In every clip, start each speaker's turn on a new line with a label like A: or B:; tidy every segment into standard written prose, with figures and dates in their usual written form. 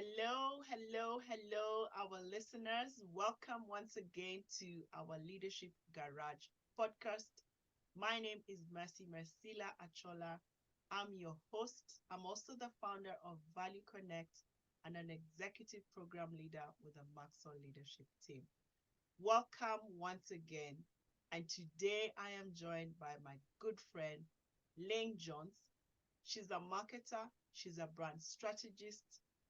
A: Hello, our listeners. Welcome once again to our Leadership Garage podcast. My name is Mercy Mercila Achola. I'm your host. I'm also the founder of Value Connect and an executive program leader with the Maxwell Leadership Team. Welcome once again. And today I am joined by my good friend, Lane Jones. She's a marketer, she's a brand strategist.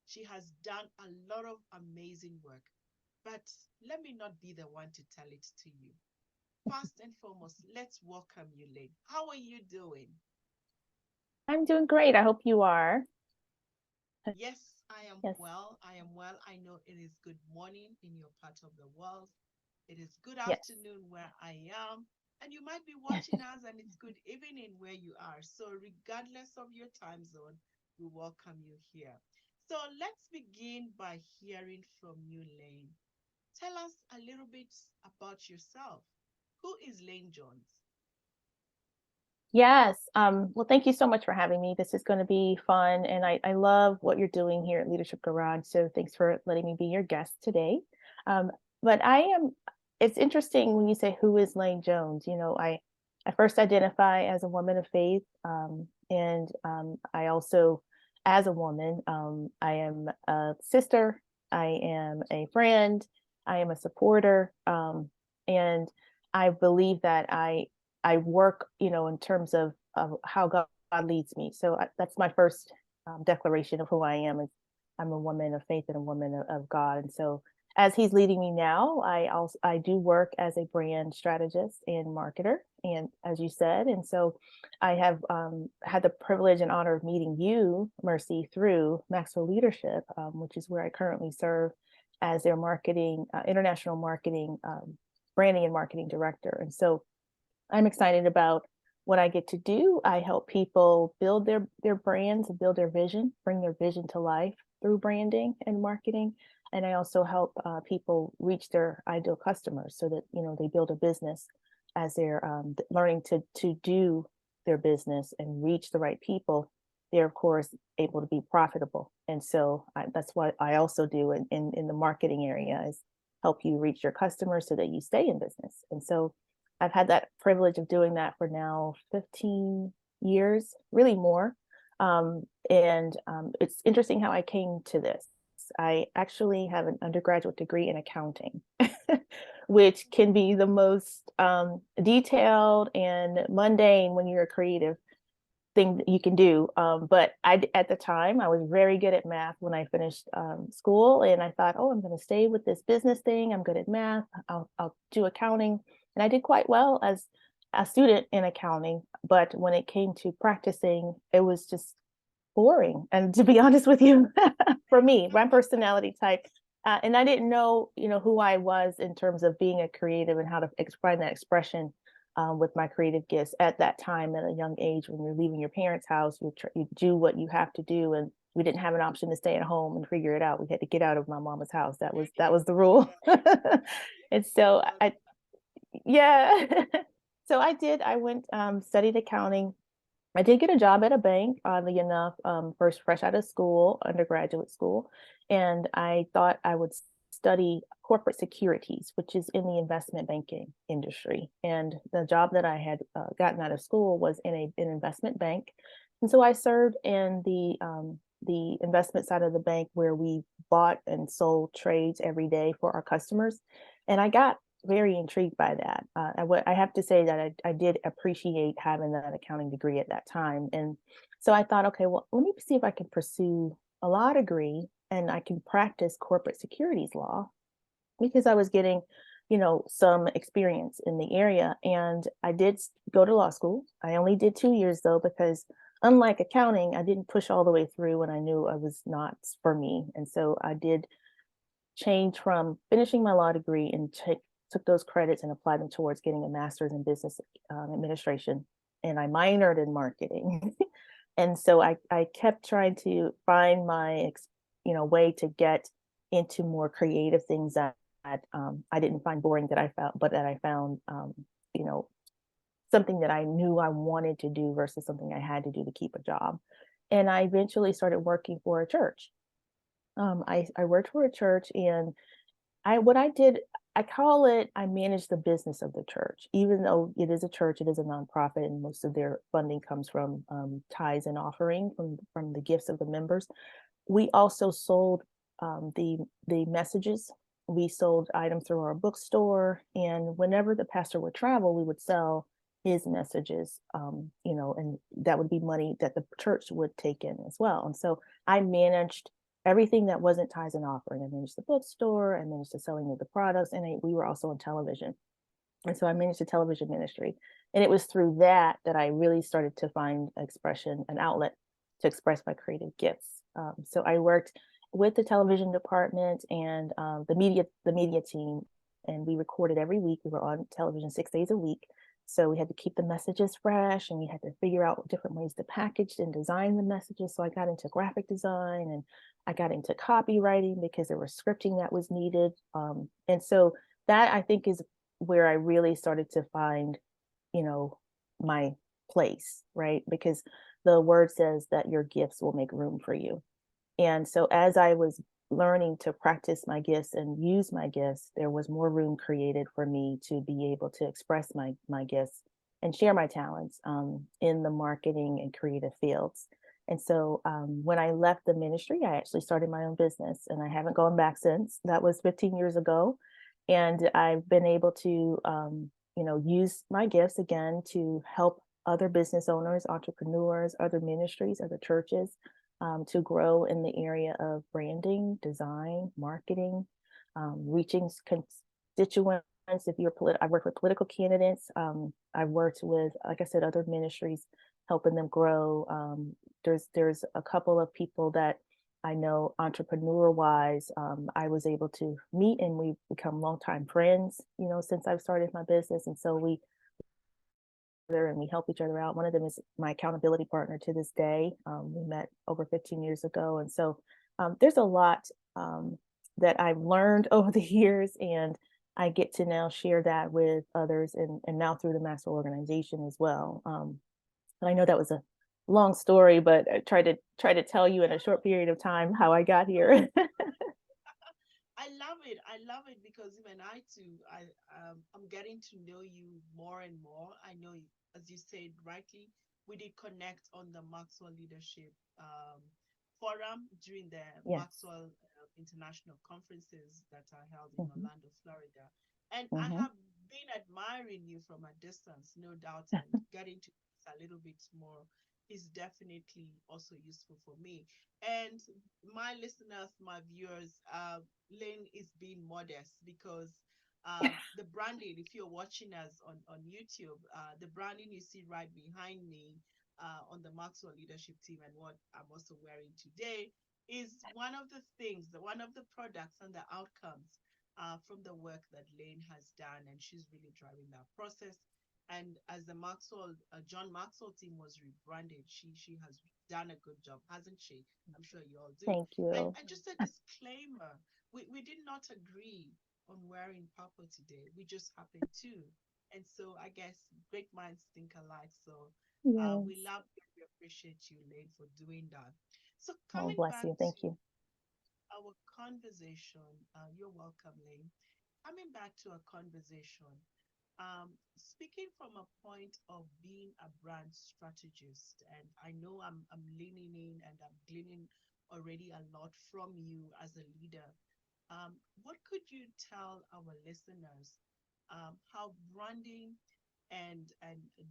A: She has done a lot of amazing work. But let me not be the one to tell it to you. First and foremost, let's welcome you, Lane. How are you doing?
B: I'm doing great. I hope you are.
A: Yes, I am
B: Yes.
A: well. I am well. I know it is good morning in your part of the world. It is good
B: Yes.
A: afternoon where I am. And you might be watching us and it's good evening where you are. So, regardless of your time zone, we welcome you here. So, let's begin by hearing from you, Lane. Tell us a little bit about yourself. Who is Lane Jones?
B: Yes. Well, thank you so much for having me. This is going to be fun. And I love what you're doing here at Leadership Garage. So thanks for letting me be your guest today. Um, but it's interesting when you say, who is Lane Jones? I first identify as a woman of faith. And I also, as a woman, I am a sister, I am a friend, I am a supporter. And I believe that I work, in terms of how God leads me. So that's my first declaration of who I am. Is I'm a woman of faith and a woman of God. And so as He's leading me now, I do work as a brand strategist and marketer, and as you said, and so I have had the privilege and honor of meeting you, Mercy, through Maxwell Leadership, which is where I currently serve as their marketing, international marketing, branding and marketing director. And so I'm excited about what I get to do. I help people build their brands and build their vision, bring their vision to life through branding and marketing. And I also help people reach their ideal customers so that they build a business as they're learning to do their business and reach the right people. They're of course able to be profitable, and so that's what I also do in the marketing area is help you reach your customers so that you stay in business. And so I've had that privilege of doing that for now 15 years, really more. And it's interesting how I came to this. I actually have an undergraduate degree in accounting, which can be the most detailed and mundane when you're a creative thing that you can do. But at the time, I was very good at math when I finished school, and I thought, oh, I'm going to stay with this business thing. I'm good at math. I'll do accounting, and I did quite well as a student in accounting. But when it came to practicing, it was just boring. And to be honest with you, for me, my personality type. And I didn't know, who I was in terms of being a creative and how to find that expression with my creative gifts at that time at a young age. When you're leaving your parents' house, you do what you have to do, and we didn't have an option to stay at home and figure it out. We had to get out of my mama's house. That was the rule. And so yeah. So I did. I went studied accounting. I did get a job at a bank, oddly enough, first fresh out of school, undergraduate school, and I thought I would study corporate securities, which is in the investment banking industry. And the job that I had gotten out of school was in an investment bank, and so I served in the investment side of the bank where we bought and sold trades every day for our customers, and I got very intrigued by that. I have to say that I did appreciate having that accounting degree at that time. And so I thought, okay, well, let me see if I can pursue a law degree and I can practice corporate securities law because I was getting, some experience in the area. And I did go to law school. I only did 2 years though, because unlike accounting, I didn't push all the way through when I knew I was not for me. And so I did change from finishing my law degree and took those credits and applied them towards getting a master's in business administration. And I minored in marketing. And so I kept trying to find my, way to get into more creative things that I didn't find boring that I found, but that I found, you know, something that I knew I wanted to do versus something I had to do to keep a job. And I eventually started working for a church I worked for a church, and what I did, I call it, I manage the business of the church. Even though it is a church, it is a nonprofit, and most of their funding comes from tithes and offering from the gifts of the members. We also sold the messages. We sold items through our bookstore, and whenever the pastor would travel, we would sell his messages. And that would be money that the church would take in as well. And so I managed everything that wasn't tithes and offering. I managed the bookstore, I managed the selling of the products, and we were also on television. And so I managed the television ministry. And it was through that I really started to find expression, an outlet to express my creative gifts. So I worked with the television department and the media team, and we recorded every week. We were on television 6 days a week. So we had to keep the messages fresh, and we had to figure out different ways to package and design the messages. So I got into graphic design, and I got into copywriting because there was scripting that was needed. And so that, I think, is where I really started to find, you know, my place, right? Because the word says that your gifts will make room for you. And so as I was learning to practice my gifts and use my gifts, there was more room created for me to be able to express my gifts and share my talents in the marketing and creative fields. And so when I left the ministry, I actually started my own business, and I haven't gone back since. That was 15 years ago. And I've been able to, use my gifts again to help other business owners, entrepreneurs, other ministries, other churches to grow in the area of branding, design, marketing, reaching constituents. If you're I've worked with political candidates. I've worked with, like I said, other ministries, helping them grow. There's a couple of people that I know entrepreneur wise, I was able to meet, and we've become longtime friends, since I've started my business. And so we and we help each other out. One of them is my accountability partner to this day. We met over 15 years ago. And so there's a lot that I've learned over the years, and I get to now share that with others, and now through the Maxwell organization as well. And I know that was a long story, but I try to tell you in a short period of time how I got here.
A: I love it. I love it because even I too, I'm getting to know you more and more. I know, as you said rightly, we did connect on the Maxwell Leadership Forum during the
B: Yes.
A: Maxwell International Conferences that are held in
B: Hmm.
A: Orlando, Florida. And I
B: Hmm.
A: have been admiring you from a distance, no doubt, and getting to a little bit more is definitely also useful for me. And my listeners, my viewers, Lynn is being modest because the branding, if you're watching us on YouTube, the branding you see right behind me on the Maxwell Leadership Team, and what I'm also wearing today is one of the things, one of the products and the outcomes from the work that Lynn has done. And she's really driving that process. And as the John Maxwell team was rebranded, she has done a good job, hasn't she? I'm sure you all do.
B: Thank
A: And,
B: you.
A: and just a disclaimer, we did not agree on wearing purple today. We just happened to. And so I guess great minds think alike. So we
B: Yes.
A: love you. We appreciate you, Lane, for doing that. So
B: Oh,
A: coming
B: bless
A: back
B: you.
A: to
B: Thank you.
A: our conversation, you're welcome, Lane. Coming back to our conversation, speaking from a point of being a brand strategist, and I know I'm leaning in and I'm gleaning already a lot from you as a leader. What could you tell our listeners how branding and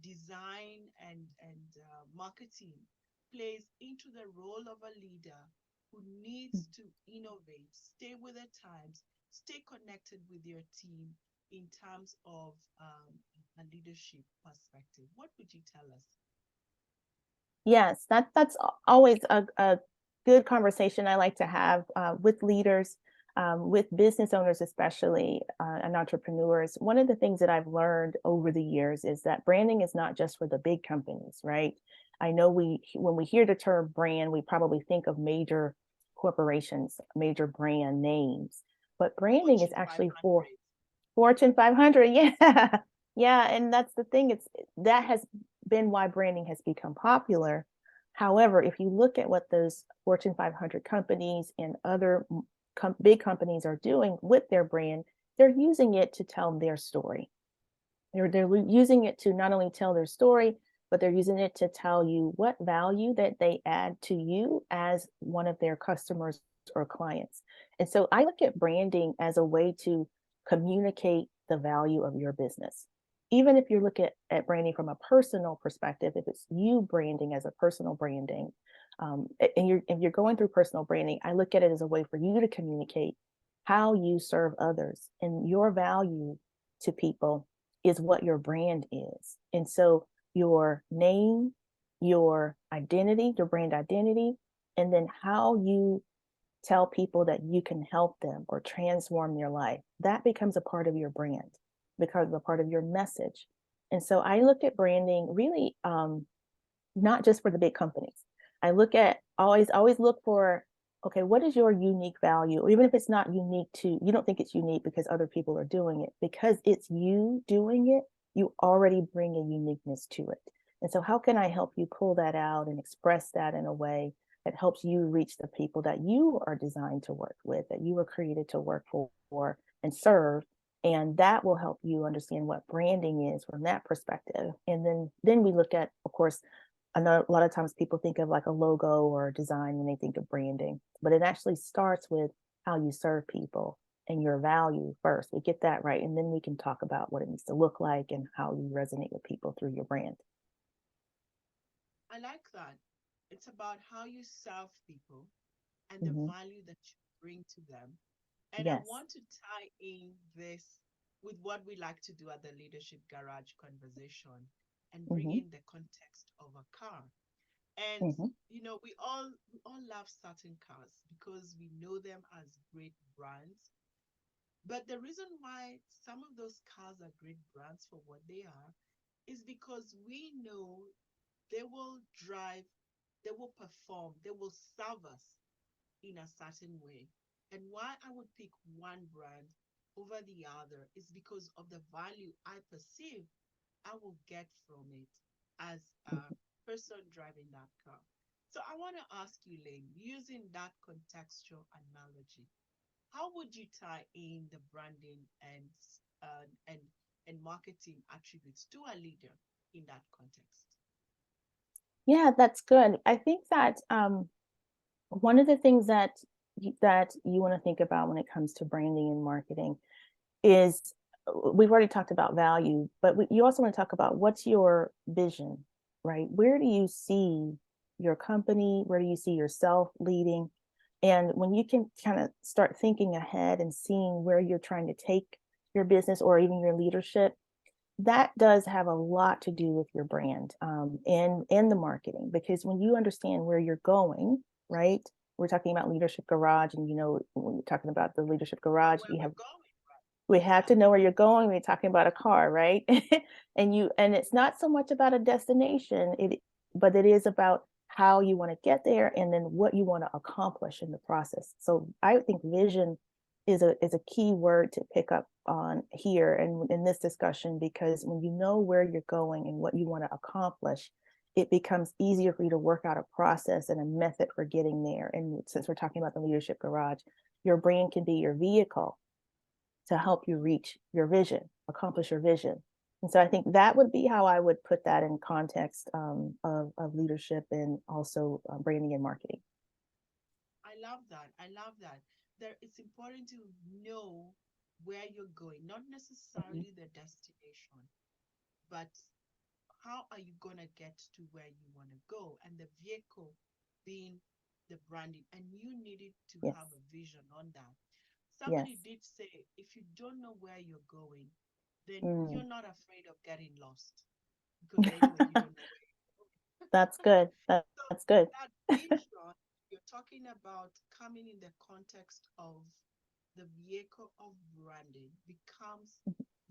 A: design and marketing plays into the role of a leader who needs to innovate, stay with the times, stay connected with your team in terms of a leadership perspective? What would you tell us?
B: Yes, that's always a good conversation I like to have with leaders, with business owners, especially and entrepreneurs. One of the things that I've learned over the years is that branding is not just for the big companies, right? I know when we hear the term brand, we probably think of major corporations, major brand names, but branding is
A: Fortune
B: actually for
A: 500.
B: Fortune 500. Yeah. Yeah. And that's the thing. That has been why branding has become popular. However, if you look at what those Fortune 500 companies and other big companies are doing with their brand, they're using it to tell their story. They're using it to not only tell their story, but they're using it to tell you what value that they add to you as one of their customers or clients. And so I look at branding as a way to communicate the value of your business. Even if you look at branding from a personal perspective, if it's you branding as a personal branding, and if you're going through personal branding, I look at it as a way for you to communicate how you serve others and your value to people is what your brand is. And so your name, your identity, your brand identity, and then how you tell people that you can help them or transform their life, that becomes a part of your brand, becomes a part of your message. And so I look at branding really not just for the big companies. I look at always look for, okay, what is your unique value? Even if it's not unique to, you don't think it's unique because other people are doing it, because it's you doing it, you already bring a uniqueness to it. And so how can I help you pull that out and express that in a way that helps you reach the people that you are designed to work with, that you were created to work for and serve? And that will help you understand what branding is from that perspective. And then we look at, of course, I know a lot of times people think of like a logo or a design when they think of branding, but it actually starts with how you serve people and your value first. We get that right, and then we can talk about what it needs to look like and how you resonate with people through your brand.
A: I like that. It's about how you serve people and the
B: Hmm.
A: value that you bring to them. And I
B: Yes.
A: want to tie in this with what we like to do at the Leadership Garage conversation and bring
B: Hmm.
A: in the context of a car. And
B: Hmm.
A: we all love certain cars because we know them as great brands. But the reason why some of those cars are great brands for what they are is because we know they will drive, they will perform, they will serve us in a certain way. And why I would pick one brand over the other is because of the value I perceive I will get from it as a person driving that car. So I want to ask you, Lane, using that contextual analogy, how would you tie in the branding and and marketing attributes to a leader in that context?
B: Yeah, that's good. I think that one of the things that you want to think about when it comes to branding and marketing is we've already talked about value, but you also want to talk about what's your vision, right? Where do you see your company? Where do you see yourself leading? And when you can kind of start thinking ahead and seeing where you're trying to take your business or even your leadership, that does have a lot to do with your brand and the marketing, because when you understand where you're going, right? We're talking about Leadership Garage, and when you're talking about the Leadership
A: Know
B: Garage,
A: where we're going, right?
B: we have
A: Yeah.
B: to know where you're going when you're talking about a car, right? And it's not so much about a destination, but it is about how you want to get there and then what you want to accomplish in the process. So I think vision is a key word to pick up on here and in this discussion, because when you know where you're going and what you want to accomplish, it becomes easier for you to work out a process and a method for getting there. And since we're talking about the Leadership Garage, your brand can be your vehicle to help you reach your vision, accomplish your vision. And so I think that would be how I would put that in context of leadership and also branding and marketing.
A: I love that. I love that. It's important to know where you're going, not
B: Mhm.
A: necessarily the destination, but how are you going to get to where you want to go? And the vehicle being the branding, and you needed to
B: Yes,
A: have a vision on that.
B: yes.
A: Somebody did say, if you don't know where you're going, then
B: Mm.
A: you're not afraid of getting lost because anyway, you don't know where you're going.
B: That's good.
A: So
B: That's good.
A: that vision, you're talking about coming in the context of the vehicle of branding becomes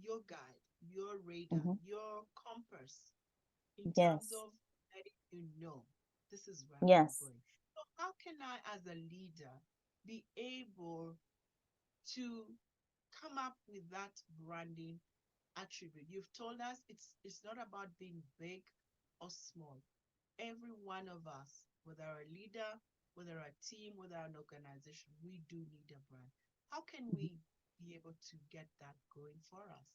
A: your guide, your radar,
B: Hmm.
A: your compass in terms
B: Yes,
A: of letting you know this is where I'm
B: yes.
A: going. So how can I, as a leader, be able to come up with that branding attribute? You've told us it's not about being big or small. every one of us, whether a leader, whether a team, whether an organization, we do need a brand. How can we be able to get that going for us?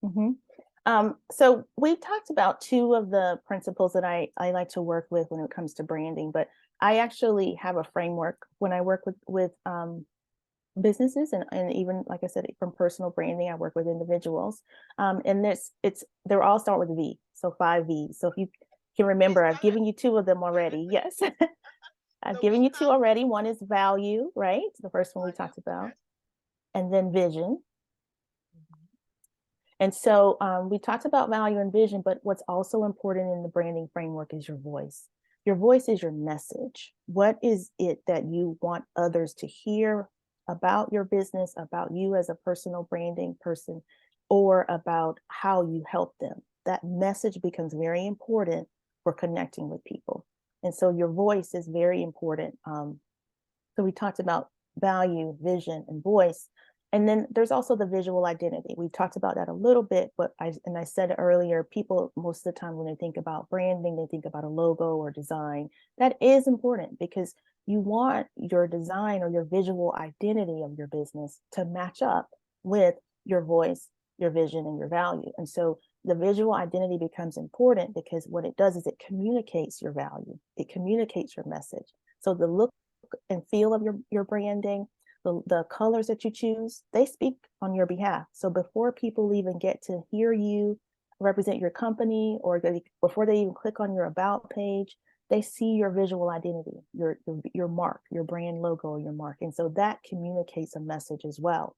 B: Mm-hmm. So we talked about two of the principles that I like to work with when it comes to branding, but I actually have a framework when I work with businesses and even like I said, from personal branding, I work with individuals. And they're all start with V, so 5 V's. So if you can
A: Please
B: remember, I've
A: tell us.
B: given you two of them already. Yes. I've
A: So we
B: given you two
A: have
B: already. One is value, right? The first one we
A: value,
B: talked about,
A: yes.
B: and then vision.
A: Mhm.
B: And so we talked about value and vision, but what's also important in the branding framework is your voice. Your voice is your message. What is it that you want others to hear about your business, about you as a personal branding person, or about how you help them? That message becomes very important for connecting with people. And so your voice is very important. So we talked about value, vision, and voice. And then there's also the visual identity. We talked about that a little bit, but I said earlier, people most of the time when they think about branding, they think about a logo or design. That is important because you want your design or your visual identity of your business to match up with your voice, your vision, and your value. And so the visual identity becomes important because what it does is it communicates your value, it communicates your message. So the look and feel of your branding, the colors that you choose, they speak on your behalf. So before people even get to hear you represent your company or before they even click on your about page, they see your visual identity, your mark, your brand logo, your mark. And so that communicates a message as well.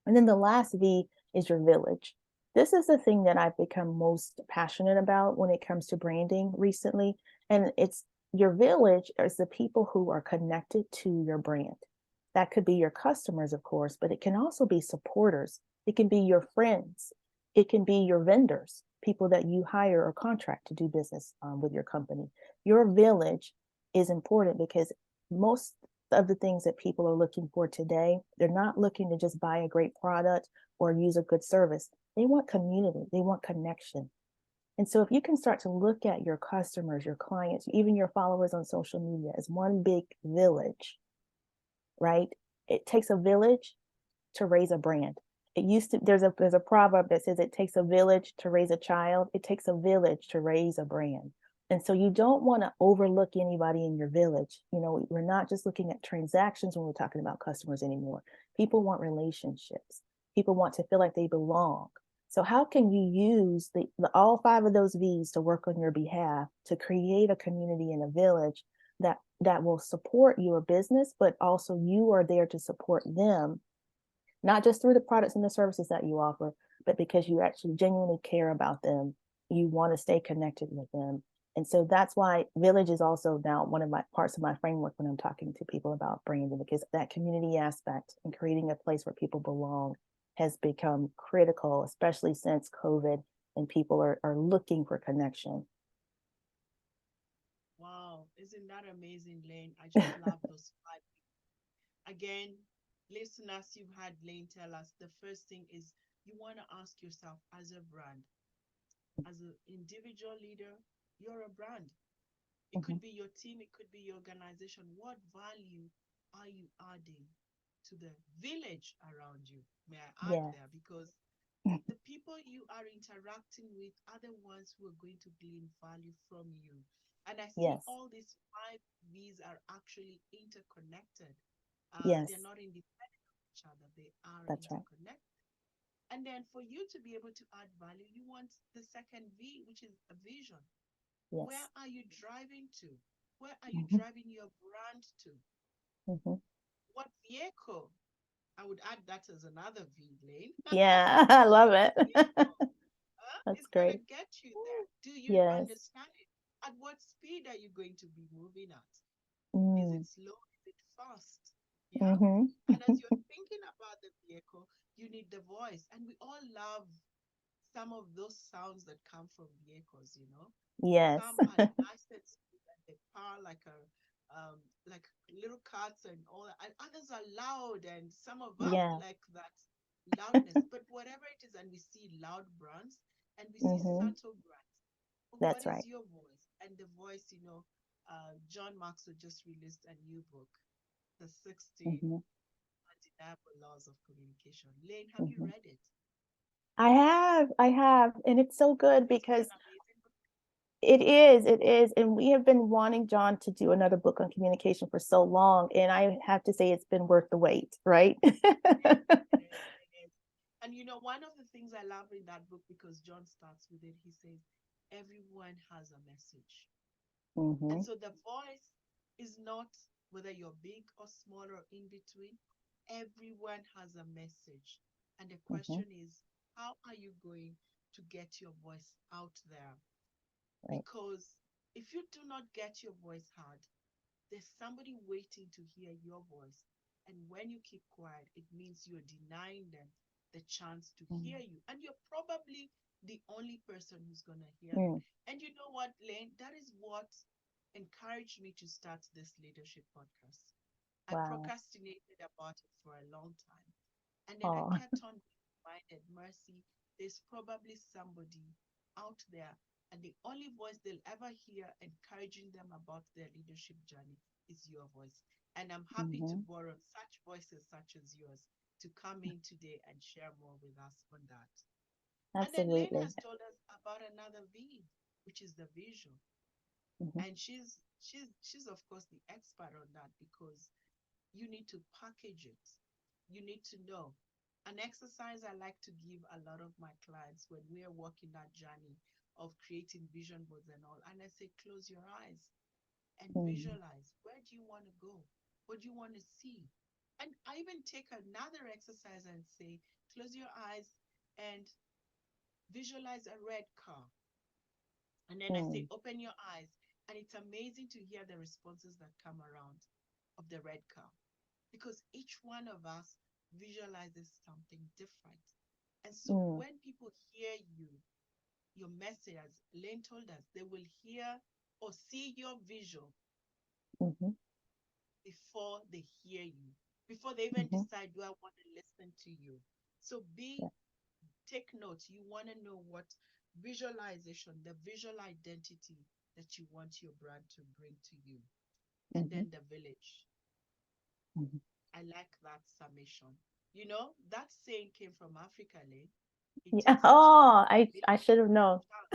B: And then the last V is your village. This is the thing that I've become most passionate about when it comes to branding recently. And it's your village is the people who are connected to your brand. That could be your customers, of course, but it can also be supporters. It can be your friends. It can be your vendors, people that you hire or contract to do business with your company. Your village is important because most of the things that people are looking for today, they're not looking to just buy a great product or use a good service. They want community, they want connection. And so if you can start to look at your customers, your clients, even your followers on social media as one big village, right? It takes a village to raise a brand. It used to there's a proverb that says it takes a village to raise a child. It takes a village to raise a brand. And so you don't want to overlook anybody in your village. You know, we're not just looking at transactions when we're talking about customers anymore. People want relationships. People want to feel like they belong. So how can you use the all five of those V's to work on your behalf to create a community in a village that will support your business, but also you are there to support them, not just through the products and the services that you offer, but because you actually genuinely care about them. You want to stay connected with them. And so that's why Village is also now one of my parts of my framework when I'm talking to people about branding, because that community aspect and creating a place where people belong has become critical, especially since COVID and people are looking for connection.
A: Wow, isn't that amazing, Lane? I just love those five. Again, listeners, you've had Lane tell us the first thing is you want to ask yourself as a brand, as an individual leader, you're a brand. It
B: Mhm.
A: could be your team, it could be your organization. What value are you adding to the village around you? May I add
B: Yeah.
A: there? Because the people you are interacting with are the ones who are going to glean value from you. And I see
B: Yes.
A: all these five V's are actually interconnected. They're
B: Yes.
A: not independent of each other, they are
B: That's right.
A: interconnected. And then for you to be able to add value, you want the second V, which is a vision. Where
B: Yes.
A: are you driving to? Where are you
B: Hmm.
A: driving your brand to?
B: Hmm.
A: What vehicle? I would add that as another V lane.
B: Yeah. I love
A: What
B: it.
A: vehicle
B: That's
A: is going to
B: great.
A: get you there? Do you
B: Yes.
A: understand it? At what speed are you going to be moving at? Is
B: Mm.
A: it slow? Is it fast? Yeah.
B: Hmm.
A: And as you're thinking about the vehicle, you need the voice. And we all love some of those sounds that come from vehicles, you know.
B: Yes.
A: Some are nice and sweet and they purr like little cats and all that. And others are loud and some of us
B: Yeah.
A: like that loudness. But whatever it is, and we see loud brands and we see
B: Hmm.
A: subtle brands. What
B: That's
A: is
B: right.
A: your voice? and the voice, John Maxwell just released a new book, The 16
B: Hmm.
A: Undeniable Laws of Communication. Lane, have you
B: Hmm.
A: read it?
B: I have, and it's so good
A: Isn't it
B: because
A: an amazing book?
B: it is, and we have been wanting John to do another book on communication for so long, and I have to say it's been worth the wait, right?
A: It is, it is. And one of the things I love in that book, because John starts with it, he says, everyone has a message. And
B: Hmm.
A: so the voice is not whether you're big or small or in between, everyone has a message. And the
B: Hmm.
A: question is, how are you going to get your voice out there?
B: Right.
A: Because if you do not get your voice heard, there's somebody waiting to hear your voice. And when you keep quiet, it means you're denying them the chance to hear you. And you're probably the only person who's going to hear them.
B: Mm.
A: And you know what, Lane? That is what encouraged me to start this leadership podcast. I
B: Wow.
A: procrastinated about it for a long time. And then I
B: Oh.
A: kept on being reminded, Mercy, there's probably somebody out there, and the only voice they'll ever hear encouraging them about their leadership journey is your voice. And I'm happy to
B: Hmm.
A: borrow such voices such as yours to come in today and share more with us on that. And then Lane
B: Absolutely.
A: has told us about another V, which is the visual.
B: Hmm.
A: And she's of course the expert on that, because you need to package it. You need to know. An exercise I like to give a lot of my clients when we are walking that journey of creating vision boards and all, and I say, close your eyes and
B: Hmm.
A: visualize. Where do you want to go? What do you want to see? And I even take another exercise and say, close your eyes and visualize a red car. And then I say,
B: Mm.
A: open your eyes. And it's amazing to hear the responses that come around of the red car, because each one of us visualizes something different. And so
B: Mm.
A: when people hear you, your message, as Lane told us, they will hear or see your visual
B: Hmm.
A: before they hear you, before they even
B: Hmm.
A: decide, do I want to listen to you? So
B: Yeah.
A: take note. You want to know what visualization, the visual identity that you want your brand to bring to you. And
B: Hmm.
A: then the village.
B: Hmm.
A: I like that summation. That saying came from Africa, Lane. It
B: Yeah.
A: takes a child,
B: Oh,
A: a
B: I
A: village
B: should
A: to
B: have
A: raise
B: known.
A: a child.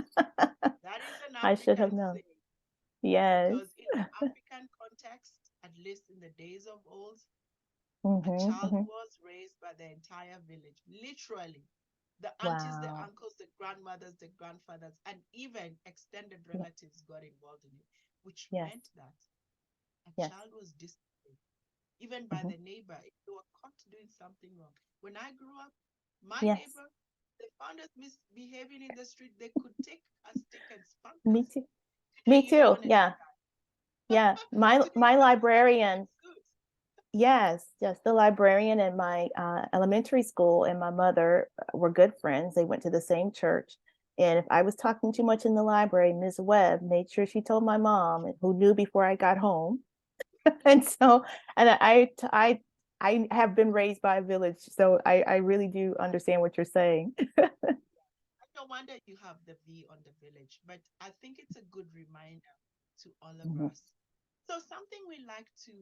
A: That is an
B: I should have
A: African
B: known.
A: saying,
B: Yes.
A: because in the African context, at least in the days of old, a
B: Hmm.
A: child
B: Hmm.
A: was raised by the entire village, literally. The aunties, the
B: Wow.
A: uncles, the grandmothers, the grandfathers, and even extended
B: Yeah.
A: relatives got involved in it, which
B: Yes.
A: meant that a
B: Yes.
A: child was disciplined even by
B: Hmm.
A: the neighbor if they were caught doing something wrong. When I grew up, my
B: Yes.
A: neighbor, they found us misbehaving in the street, they could take a stick and spank
B: Me
A: us.
B: too.
A: Today,
B: Me
A: you don't
B: too.
A: want to see
B: Yeah.
A: that.
B: Yeah. My
A: Today,
B: my
A: you don't see that. You think
B: librarian.
A: it's good.
B: Yes, yes. The librarian in my elementary school and my mother were good friends. They went to the same church. And if I was talking too much in the library, Ms. Webb made sure she told my mom, who knew before I got home. And so, and I have been raised by a village, so I really do understand what you're saying.
A: No wonder you have the V on the village, but I think it's a good reminder to all of
B: Mhm.
A: us. So, something we like to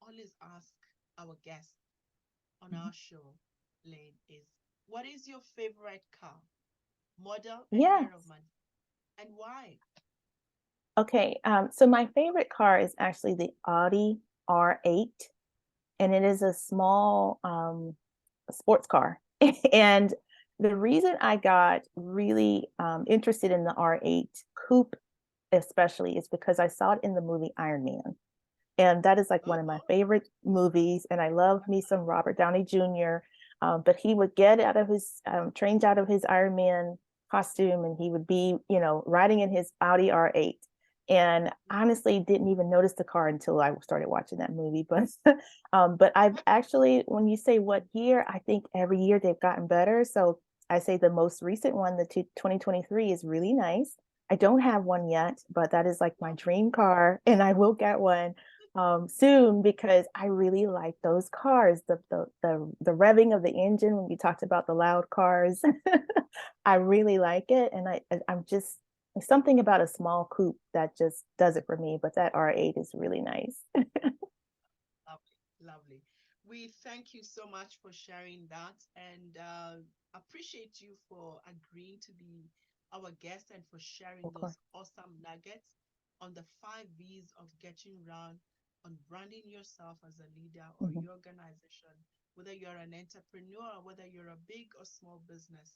A: always ask our guests on
B: Mhm.
A: our show, Lane, is what is your favorite car, model, and year of
B: Yes.
A: month, and why?
B: Okay. So my favorite car is actually the Audi R8, and it is a small sports car. And the reason I got really interested in the R8 coupe, especially, is because I saw it in the movie Iron Man. And that is like one of my
A: Oh,
B: favorite movies. And I love me some Robert Downey Jr. But he would get out of his, change out of his Iron Man costume, and he would be, riding in his Audi R8. And honestly, didn't even notice the car until I started watching that movie. But I've actually, when you say what year, I think every year they've gotten better. So I say the most recent one, the 2023, is really nice. I don't have one yet, but that is like my
A: wow.
B: dream car, and I will get one soon because I really like those cars. The revving of the engine when you talked about the loud cars, I really like it, and I'm just There's something about a small coupe that just does it for me, but that R8 is really nice.
A: Lovely, lovely. We thank you so much for sharing that and appreciate you for agreeing to be our guest and for sharing
B: Of course.
A: those awesome nuggets on the 5 V's of getting around, on branding yourself as a leader or
B: Hmm.
A: your organization, whether you're an entrepreneur, or whether you're a big or small business.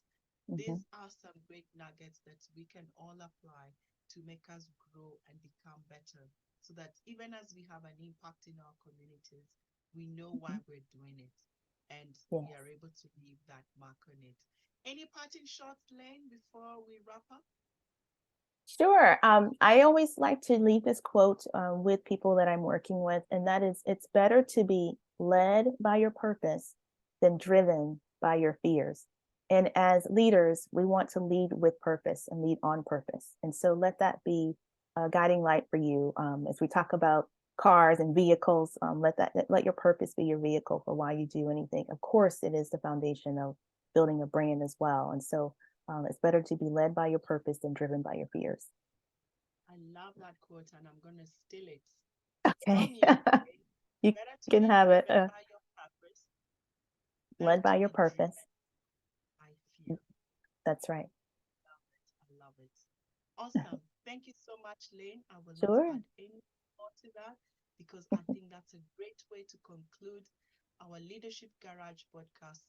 B: Hmm.
A: These are some great nuggets that we can all apply to make us grow and become better so that even as we have an impact in our communities, we know why
B: Hmm.
A: we're doing it and we
B: Yes.
A: are able to leave that mark on it. Any parting shots, Lane, before we wrap up?
B: Sure. I always like to leave this quote with people that I'm working with, and that is, it's better to be led by your purpose than driven by your fears. And as leaders, we want to lead with purpose and lead on purpose. And so let that be a guiding light for you. As we talk about cars and vehicles, let your purpose be your vehicle for why you do anything. Of course, it is the foundation of building a brand as well. And so it's better to be led by your purpose than driven by your fears.
A: I love that quote and I'm going to steal it
B: Okay.
A: from you. Okay?
B: You
A: Better to
B: can
A: be
B: have it.
A: driven by your purpose, better
B: Led
A: to
B: by your
A: be
B: purpose.
A: driven by fear.
B: That's right.
A: Love it. I love it. Awesome. Thank you so much, Lane. I will not
B: Sure.
A: add any more to that because I think that's a great way to conclude our Leadership Garage podcast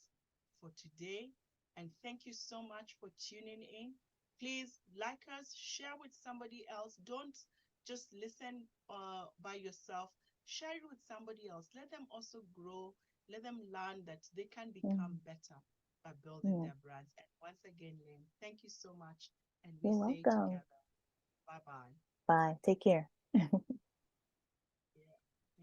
A: for today. And thank you so much for tuning in. Please like us, share with somebody else. Don't just listen by yourself. Share it with somebody else. Let them also grow. Let them learn that they can become
B: Mm,
A: better by building
B: mm.
A: their brands. And once again, Lynn, thank you so much. And we
B: You're
A: say
B: welcome.
A: together, bye bye.
B: Bye. Take care.